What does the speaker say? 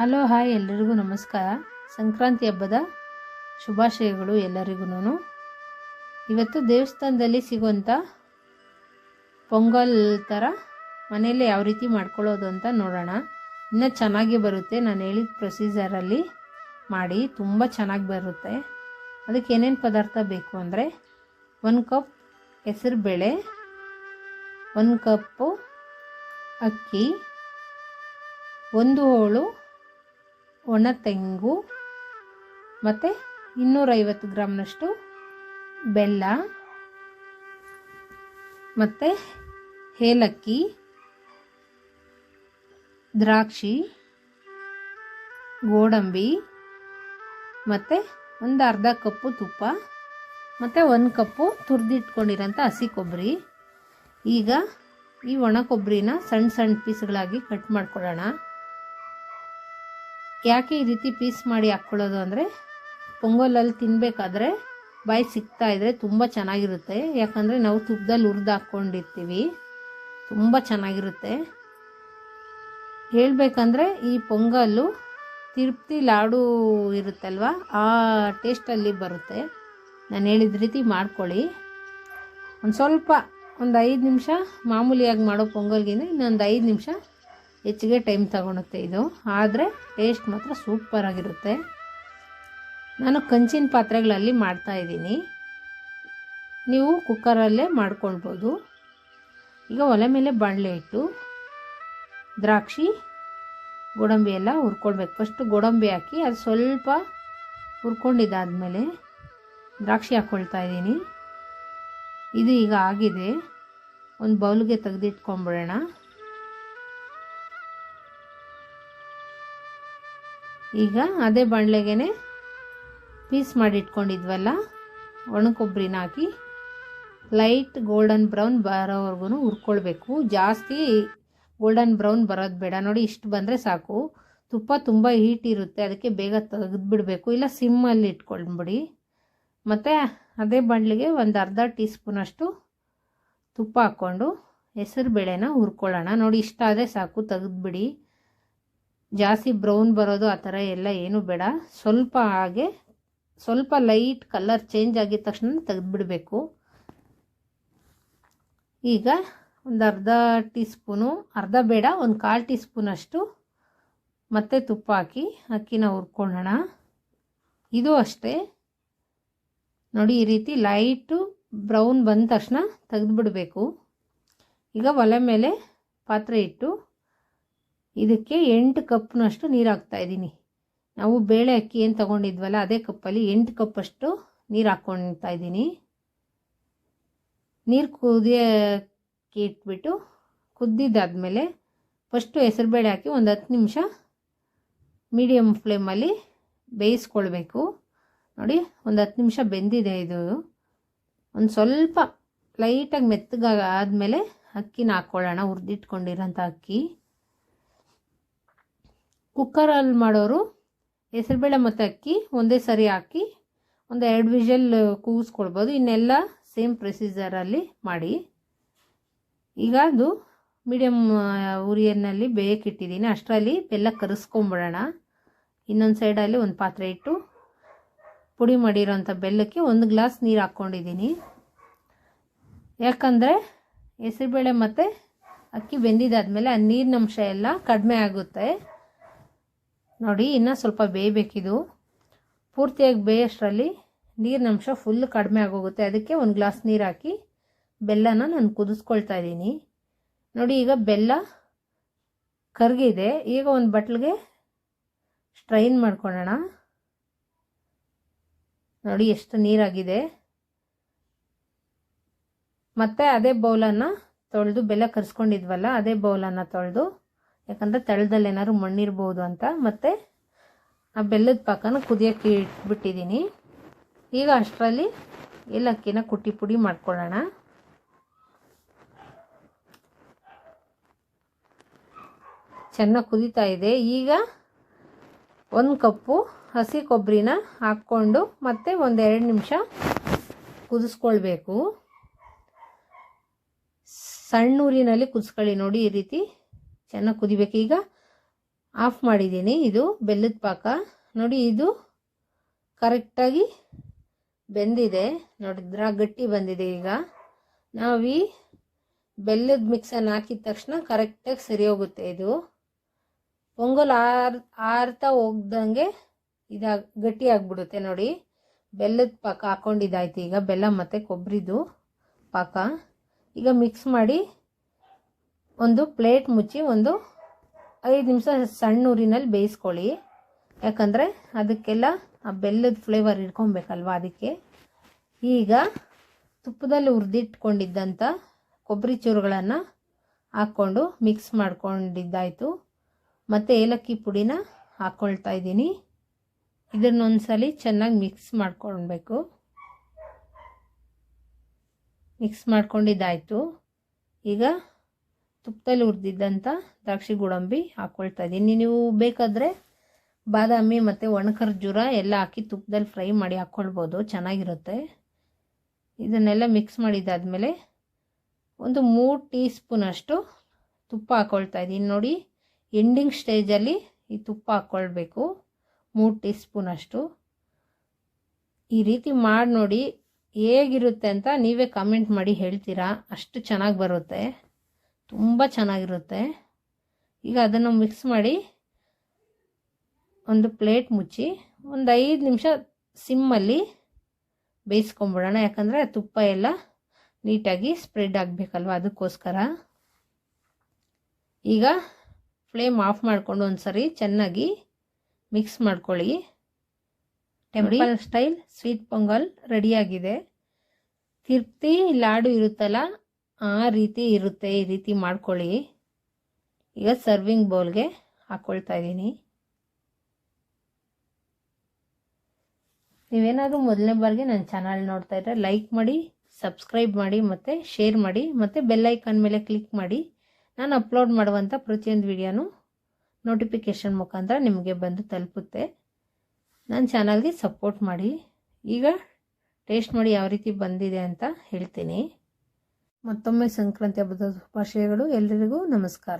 Hello hi ಎಲ್ಲರಿಗೂ ನಮಸ್ಕಾರ. ಸಂಕ್ರಾಂತಿ ಹಬ್ಬದ ಶುಭಾಶಯಗಳು ಎಲ್ಲರಿಗೂ. ಇವತ್ತು ದೇವಸ್ಥಾನದಲ್ಲಿ ಸಿಗುವಂಥ ಪೊಂಗಲ್ ಥರ ಮನೆಯಲ್ಲೇ ಯಾವ ರೀತಿ ಮಾಡ್ಕೊಳ್ಳೋದು ಅಂತ ನೋಡೋಣ. ಇನ್ನೂ ಚೆನ್ನಾಗಿ ಬರುತ್ತೆ. ನಾನು ಹೇಳಿದ ಪ್ರೊಸೀಜರಲ್ಲಿ ಮಾಡಿ ತುಂಬ ಚೆನ್ನಾಗಿ ಬರುತ್ತೆ. ಅದಕ್ಕೆ ಏನೇನು ಪದಾರ್ಥ ಬೇಕು ಅಂದರೆ 1 ಕಪ್ ಹೆಸರುಬೇಳೆ, 1 ಕಪ್ಪು ಅಕ್ಕಿ, 1 ಹೋಳು ಒಣ ತೆಂಗು ಮತ್ತು 250 ಗ್ರಾಮ್ನಷ್ಟು ಬೆಲ್ಲ ಮತ್ತು ಏಲಕ್ಕಿ, ದ್ರಾಕ್ಷಿ, ಗೋಡಂಬಿ ಮತ್ತು ಒಂದು ಅರ್ಧ ಕಪ್ಪು ತುಪ್ಪ ಮತ್ತು 1 ಕಪ್ಪು ತುರಿದಿಟ್ಕೊಂಡಿರೋಂಥ ಹಸಿ ಕೊಬ್ಬರಿ. ಈಗ ಈ ಒಣ ಕೊಬ್ಬರಿನ ಸಣ್ಣ ಸಣ್ಣ ಪೀಸ್ಗಳಾಗಿ ಕಟ್ ಮಾಡ್ಕೊಳ್ಳೋಣ. ಯಾಕೆ ಈ ರೀತಿ ಪೀಸ್ ಮಾಡಿ ಹಾಕ್ಕೊಳ್ಳೋದು ಅಂದರೆ ಪೊಂಗಲಲ್ಲಿ ತಿನ್ನಬೇಕಾದ್ರೆ ಬಾಯಿ ಸಿಗ್ತಾಯಿದ್ರೆ ತುಂಬ ಚೆನ್ನಾಗಿರುತ್ತೆ. ಯಾಕಂದರೆ ನಾವು ತುಪ್ಪದಲ್ಲಿ ಹುರಿದು ಹಾಕ್ಕೊಂಡಿರ್ತೀವಿ, ತುಂಬ ಚೆನ್ನಾಗಿರುತ್ತೆ. ಹೇಳಬೇಕಂದ್ರೆ ಈ ಪೊಂಗಲ್ಲು ತಿರುಪ್ತಿ ಲಾಡು ಇರುತ್ತಲ್ವ, ಆ ಟೇಸ್ಟಲ್ಲಿ ಬರುತ್ತೆ. ನಾನು ಹೇಳಿದ ರೀತಿ ಮಾಡ್ಕೊಳ್ಳಿ. ಒಂದು 5 ನಿಮಿಷ ಮಾಮೂಲಿಯಾಗಿ ಮಾಡೋ ಪೊಂಗಲ್ಗಿಂತ ಇನ್ನೊಂದು 5 ನಿಮಿಷ ಹೆಚ್ಚಿಗೆ ಟೈಮ್ ತಗೊಳುತ್ತೆ ಇದು. ಆದರೆ ಟೇಸ್ಟ್ ಮಾತ್ರ ಸೂಪರಾಗಿರುತ್ತೆ. ನಾನು ಕಂಚಿನ ಪಾತ್ರೆಗಳಲ್ಲಿ ಮಾಡ್ತಾಯಿದ್ದೀನಿ, ನೀವು ಕುಕ್ಕರಲ್ಲೇ ಮಾಡ್ಕೊಳ್ಬೋದು. ಈಗ ಒಲೆ ಮೇಲೆ ಬಾಣಲೆ ಇಟ್ಟು ದ್ರಾಕ್ಷಿ ಗೋಡಂಬಿ ಎಲ್ಲ ಹುರ್ಕೊಳ್ಬೇಕು. ಫಸ್ಟು ಗೋಡಂಬಿ ಹಾಕಿ ಅದು ಸ್ವಲ್ಪ ಹುರ್ಕೊಂಡಿದ್ದಾದಮೇಲೆ ದ್ರಾಕ್ಷಿ ಹಾಕ್ಕೊಳ್ತಾ ಇದ್ದೀನಿ. ಇದು ಈಗ ಆಗಿದೆ. ಒಂದು ಬೌಲ್ಗೆ ತೆಗೆದಿಟ್ಕೊಂಬಿಡೋಣ. ಈಗ ಅದೇ ಬಾಣಲೆಗೆ ಪೀಸ್ ಮಾಡಿ ಇಟ್ಕೊಂಡಿದ್ವಲ್ಲ ಒಣ ಕೊಬ್ಬರಿನ ಹಾಕಿ ಲೈಟ್ ಗೋಲ್ಡನ್ ಬ್ರೌನ್ ಬರೋವರೆಗೂ ಹುರ್ಕೊಳ್ಬೇಕು. ಜಾಸ್ತಿ ಗೋಲ್ಡನ್ ಬ್ರೌನ್ ಬರೋದು ಬೇಡ. ನೋಡಿ, ಇಷ್ಟು ಬಂದರೆ ಸಾಕು. ತುಪ್ಪ ತುಂಬ ಹೀಟ್ ಇರುತ್ತೆ, ಅದಕ್ಕೆ ಬೇಗ ತೆಗೆದುಬಿಡಬೇಕು. ಇಲ್ಲ ಸಿಮ್ಮಲ್ಲಿ ಇಟ್ಕೊಂಡ್ಬಿಡಿ. ಮತ್ತು ಅದೇ ಬಾಣಲೆಗೆ ಒಂದು ಅರ್ಧ ಟೀ ಸ್ಪೂನಷ್ಟು ತುಪ್ಪ ಹಾಕ್ಕೊಂಡು ಹೆಸರು ಬೇಳೆನ ಹುರ್ಕೊಳ್ಳೋಣ. ನೋಡಿ, ಇಷ್ಟ ಆದರೆ ಸಾಕು, ತೆಗೆದುಬಿಡಿ. ಜಾಸ್ತಿ ಬ್ರೌನ್ ಬರೋದು ಆ ಥರ ಎಲ್ಲ ಏನೂ ಬೇಡ. ಸ್ವಲ್ಪ ಲೈಟ್ ಕಲರ್ ಚೇಂಜ್ ಆಗಿದ ತಕ್ಷಣ ತೆಗೆದುಬಿಡಬೇಕು. ಈಗ ಒಂದು ಅರ್ಧ ಟೀ ಸ್ಪೂನು, ಅರ್ಧ ಬೇಡ, ಒಂದು 1/4 ಟೀ ಸ್ಪೂನಷ್ಟು ಮತ್ತೆ ತುಪ್ಪ ಹಾಕಿ ಅಕ್ಕಿನ ಹುರ್ಕೊಳ್ಳೋಣ. ಇದು ಅಷ್ಟೇ ನೋಡಿ, ಈ ರೀತಿ ಲೈಟು ಬ್ರೌನ್ ಬಂದ ತಕ್ಷಣ ತೆಗೆದುಬಿಡಬೇಕು. ಈಗ ಒಲೆ ಮೇಲೆ ಪಾತ್ರೆ ಇಟ್ಟು ಇದಕ್ಕೆ 8 ಕಪ್ನಷ್ಟು ನೀರು ಹಾಕ್ತಾಯಿದ್ದೀನಿ. ನಾವು ಬೇಳೆ ಅಕ್ಕಿ ಏನು ತೊಗೊಂಡಿದ್ವಲ್ಲ ಅದೇ ಕಪ್ಪಲ್ಲಿ 8 ಕಪ್ಪಷ್ಟು ನೀರು ಹಾಕ್ಕೊಳ್ತಾ ಇದ್ದೀನಿ. ನೀರು ಕುದಿಯೋಕ್ಕೆ ಇಟ್ಬಿಟ್ಟು ಕುದ್ದಿದ್ದಾದಮೇಲೆ ಫಸ್ಟು ಹೆಸರುಬೇಳೆ ಹಾಕಿ ಒಂದು 10 ನಿಮಿಷ ಮೀಡಿಯಮ್ ಫ್ಲೇಮಲ್ಲಿ ಬೇಯಿಸ್ಕೊಳ್ಬೇಕು. ನೋಡಿ, ಒಂದು 10 ನಿಮಿಷ ಬೆಂದಿದೆ. ಇದು ಒಂದು ಸ್ವಲ್ಪ ಲೈಟಾಗಿ ಮೆತ್ತಗಾದ್ಮೇಲೆ ಅಕ್ಕಿನ ಹಾಕ್ಕೊಳ್ಳೋಣ, ಹುರಿದಿಟ್ಕೊಂಡಿರೋಂಥ ಅಕ್ಕಿ. ಕುಕ್ಕರಲ್ಲಿ ಮಾಡೋರು ಹೆಸರುಬೇಳೆ ಮತ್ತು ಅಕ್ಕಿ ಒಂದೇ ಸರಿ ಹಾಕಿ ಒಂದು 2 ವಿಷಲ್ ಕೂಗಿಸ್ಕೊಳ್ಬೋದು. ಇನ್ನೆಲ್ಲ ಸೇಮ್ ಪ್ರೊಸೀಜರಲ್ಲಿ ಮಾಡಿ. ಈಗ ಅದು ಮೀಡಿಯಮ್ ಉರಿಯಲ್ಲಿ ಬೇಯಕ್ಕಿಟ್ಟಿದ್ದೀನಿ. ಅಷ್ಟರಲ್ಲಿ ಬೆಲ್ಲ ಕರಗಿಸ್ಕೊಂಬಿಡೋಣ. ಇನ್ನೊಂದು ಸೈಡಲ್ಲಿ ಒಂದು ಪಾತ್ರೆ ಇಟ್ಟು ಪುಡಿ ಮಾಡಿರೋಂಥ ಬೆಲ್ಲಕ್ಕೆ 1 ಗ್ಲಾಸ್ ನೀರು ಹಾಕ್ಕೊಂಡಿದ್ದೀನಿ. ಯಾಕಂದರೆ ಹೆಸರುಬೇಳೆ ಮತ್ತು ಅಕ್ಕಿ ಬೆಂದಿದ್ದಾದಮೇಲೆ ಆ ನೀರಿನಂಶ ಎಲ್ಲ ಕಡಿಮೆ ಆಗುತ್ತೆ. ನೋಡಿ, ಇನ್ನೂ ಸ್ವಲ್ಪ ಬೇಯಬೇಕಿದು. ಪೂರ್ತಿಯಾಗಿ ಬೇಯೋಷ್ಟರಲ್ಲಿ ನೀರಿನಂಶ ಫುಲ್ ಕಡಿಮೆ ಆಗೋಗುತ್ತೆ. ಅದಕ್ಕೆ 1 ಗ್ಲಾಸ್ ನೀರು ಹಾಕಿ ಬೆಲ್ಲನ ನಾನು ಕುದಿಸ್ಕೊಳ್ತಾ ಇದ್ದೀನಿ. ನೋಡಿ, ಈಗ ಬೆಲ್ಲ ಕರಗಿದೆ. ಈಗ ಒಂದು ಬಟ್ಲಿಗೆ ಸ್ಟ್ರೈನ್ ಮಾಡ್ಕೊಳ್ಳೋಣ. ನೋಡಿ ಎಷ್ಟು ನೀರಾಗಿದೆ. ಮತ್ತು ಅದೇ ಬೌಲನ್ನು ತೊಳೆದು, ಬೆಲ್ಲ ಕರಿಸ್ಕೊಂಡಿದ್ವಲ್ಲ ಅದೇ ಬೌಲನ್ನು ತೊಳೆದು, ಯಾಕಂದರೆ ತಳದಲ್ಲಿ ಏನಾದ್ರು ಮಣ್ಣಿರ್ಬೋದು ಅಂತ, ಮತ್ತು ಆ ಬೆಲ್ಲದ ಪಾಕನ ಕುದಿಯೋಕ್ಕೆ ಇಟ್ಬಿಟ್ಟಿದ್ದೀನಿ. ಈಗ ಅಷ್ಟರಲ್ಲಿ ಏಲಕ್ಕಿನ ಕುಟ್ಟಿ ಪುಡಿ ಮಾಡ್ಕೊಳ್ಳೋಣ. ಚೆನ್ನಾಗಿ ಕುದೀತಾ ಇದೆ. ಈಗ 1 ಕಪ್ಪು ಹಸಿ ಕೊಬ್ಬರಿನ ಹಾಕ್ಕೊಂಡು ಮತ್ತೆ ಒಂದು 2 ನಿಮಿಷ ಕುದಿಸ್ಕೊಳ್ಬೇಕು. ಸಣ್ಣ ಊರಿನಲ್ಲಿ ಕುದಿಸ್ಕೊಳ್ಳಿ. ನೋಡಿ, ಈ ರೀತಿ ಚೆನ್ನಾಗಿ ಕುದಿಬೇಕು. ಈಗ ಆಫ್ ಮಾಡಿದ್ದೀನಿ. ಇದು ಬೆಲ್ಲದ ಪಾಕ ನೋಡಿ, ಇದು ಕರೆಕ್ಟಾಗಿ ಬೆಂದಿದೆ ನೋಡಿದ್ರ, ಗಟ್ಟಿ ಬಂದಿದೆ. ಈಗ ನಾವು ಈ ಬೆಲ್ಲದ ಮಿಕ್ಸನ್ನು ಹಾಕಿದ ತಕ್ಷಣ ಕರೆಕ್ಟಾಗಿ ಸರಿ ಹೋಗುತ್ತೆ. ಇದು ಪೊಂಗಲ್ ಆರ್ತಾ ಹೋಗ್ದಂಗೆ ಗಟ್ಟಿ ಆಗಿಬಿಡುತ್ತೆ ನೋಡಿ. ಬೆಲ್ಲದ ಪಾಕ ಹಾಕ್ಕೊಂಡಿದ್ದಾಯ್ತು. ಈಗ ಬೆಲ್ಲ ಮತ್ತು ಕೊಬ್ಬರಿದು ಪಾಕ ಈಗ ಮಿಕ್ಸ್ ಮಾಡಿ ಒಂದು ಪ್ಲೇಟ್ ಮುಚ್ಚಿ ಒಂದು 5 ನಿಮಿಷ ಸಣ್ಣ ಊರಿನಲ್ಲಿ ಬೇಯಿಸ್ಕೊಳ್ಳಿ. ಯಾಕಂದರೆ ಅದಕ್ಕೆಲ್ಲ ಆ ಬೆಲ್ಲದ ಫ್ಲೇವರ್ ಇಟ್ಕೊಬೇಕಲ್ವ, ಅದಕ್ಕೆ. ಈಗ ತುಪ್ಪದಲ್ಲಿ ಹುರಿದಿಟ್ಕೊಂಡಿದ್ದಂಥ ಕೊಬ್ಬರಿ ಚೂರುಗಳನ್ನು ಹಾಕ್ಕೊಂಡು ಮಿಕ್ಸ್ ಮಾಡ್ಕೊಂಡಿದ್ದಾಯಿತು. ಮತ್ತು ಏಲಕ್ಕಿ ಪುಡಿನ ಹಾಕ್ಕೊಳ್ತಾ ಇದ್ದೀನಿ. ಇದನ್ನೊಂದ್ಸಲಿ ಚೆನ್ನಾಗಿ ಮಿಕ್ಸ್ ಮಾಡ್ಕೊಳ್ಬೇಕು. ಮಿಕ್ಸ್ ಮಾಡ್ಕೊಂಡಿದ್ದಾಯಿತು. ಈಗ ತುಪ್ಪದಲ್ಲಿ ಹುರಿದಿದ್ದಂಥ ದ್ರಾಕ್ಷಿ ಗೋಡಂಬಿ ಹಾಕ್ಕೊಳ್ತಾ ಇದ್ದೀನಿ. ನೀವು ಬೇಕಾದರೆ ಬಾದಾಮಿ ಮತ್ತು ಒಣಖರ್ಜೂರ ಎಲ್ಲ ಹಾಕಿ ತುಪ್ಪದಲ್ಲಿ ಫ್ರೈ ಮಾಡಿ ಹಾಕ್ಕೊಳ್ಬೋದು, ಚೆನ್ನಾಗಿರುತ್ತೆ. ಇದನ್ನೆಲ್ಲ ಮಿಕ್ಸ್ ಮಾಡಿದ್ದಾದಮೇಲೆ ಒಂದು 3 ಟೀ ಸ್ಪೂನಷ್ಟು ತುಪ್ಪ ಹಾಕ್ಕೊಳ್ತಾ ಇದ್ದೀನಿ ನೋಡಿ. ಎಂಡಿಂಗ್ ಸ್ಟೇಜಲ್ಲಿ ಈ ತುಪ್ಪ ಹಾಕ್ಕೊಳ್ಬೇಕು, 3 ಟೀ ಸ್ಪೂನಷ್ಟು. ಈ ರೀತಿ ಮಾಡಿ ನೋಡಿ, ಹೇಗಿರುತ್ತೆ ಅಂತ ನೀವೇ ಕಾಮೆಂಟ್ ಮಾಡಿ ಹೇಳ್ತೀರಾ. ಅಷ್ಟು ಚೆನ್ನಾಗಿ ಬರುತ್ತೆ, ತುಂಬ ಚೆನ್ನಾಗಿರುತ್ತೆ. ಈಗ ಅದನ್ನು ಮಿಕ್ಸ್ ಮಾಡಿ ಒಂದು ಪ್ಲೇಟ್ ಮುಚ್ಚಿ ಒಂದು 5 ನಿಮಿಷ ಸಿಮ್ಮಲ್ಲಿ ಬೇಯಿಸ್ಕೊಂಬಿಡೋಣ. ಯಾಕಂದರೆ ತುಪ್ಪ ಎಲ್ಲ ನೀಟಾಗಿ ಸ್ಪ್ರೆಡ್ ಆಗಬೇಕಲ್ವ, ಅದಕ್ಕೋಸ್ಕರ. ಈಗ ಫ್ಲೇಮ್ ಆಫ್ ಮಾಡಿಕೊಂಡು ಒಂದು ಸರಿ ಚೆನ್ನಾಗಿ ಮಿಕ್ಸ್ ಮಾಡ್ಕೊಳ್ಳಿ. ಟೆಂಪಲ್ ಸ್ಟೈಲ್ ಸ್ವೀಟ್ ಪೊಂಗಲ್ ರೆಡಿಯಾಗಿದೆ. ತಿರ್ತಿ ಲಾಡು ಇರುತ್ತಲ್ಲ, ಆ ರೀತಿ ಇರುತ್ತೆ. ಈ ರೀತಿ ಮಾಡ್ಕೊಳ್ಳಿ. ಈಗ ಸರ್ವಿಂಗ್ ಬೌಲ್ಗೆ ಹಾಕ್ಕೊಳ್ತಾ ಇದ್ದೀನಿ. ನೀವೇನಾದರೂ ಮೊದಲನೇ ಬಾರಿಗೆ ನನ್ನ ಚಾನಲ್ ನೋಡ್ತಾ ಇದ್ದರೆ ಲೈಕ್ ಮಾಡಿ, ಸಬ್ಸ್ಕ್ರೈಬ್ ಮಾಡಿ, ಮತ್ತು ಶೇರ್ ಮಾಡಿ, ಮತ್ತು ಬೆಲ್ ಐಕಾನ್ ಮೇಲೆ ಕ್ಲಿಕ್ ಮಾಡಿ. ನಾನು ಅಪ್ಲೋಡ್ ಮಾಡುವಂಥ ಪ್ರತಿಯೊಂದು ವಿಡಿಯೋನು ನೋಟಿಫಿಕೇಷನ್ ಮುಖಾಂತರ ನಿಮಗೆ ಬಂದು ತಲುಪುತ್ತೆ. ನನ್ನ ಚಾನಲ್ಗೆ ಸಪೋರ್ಟ್ ಮಾಡಿ. ಈಗ ಟೇಸ್ಟ್ ಮಾಡಿ ಯಾವ ರೀತಿ ಬಂದಿದೆ ಅಂತ ಹೇಳ್ತೀನಿ. ಮತ್ತೊಮ್ಮೆ ಸಂಕ್ರಾಂತಿ ಹಬ್ಬದ ಶುಭಾಶಯಗಳು. ಎಲ್ಲರಿಗೂ ನಮಸ್ಕಾರ.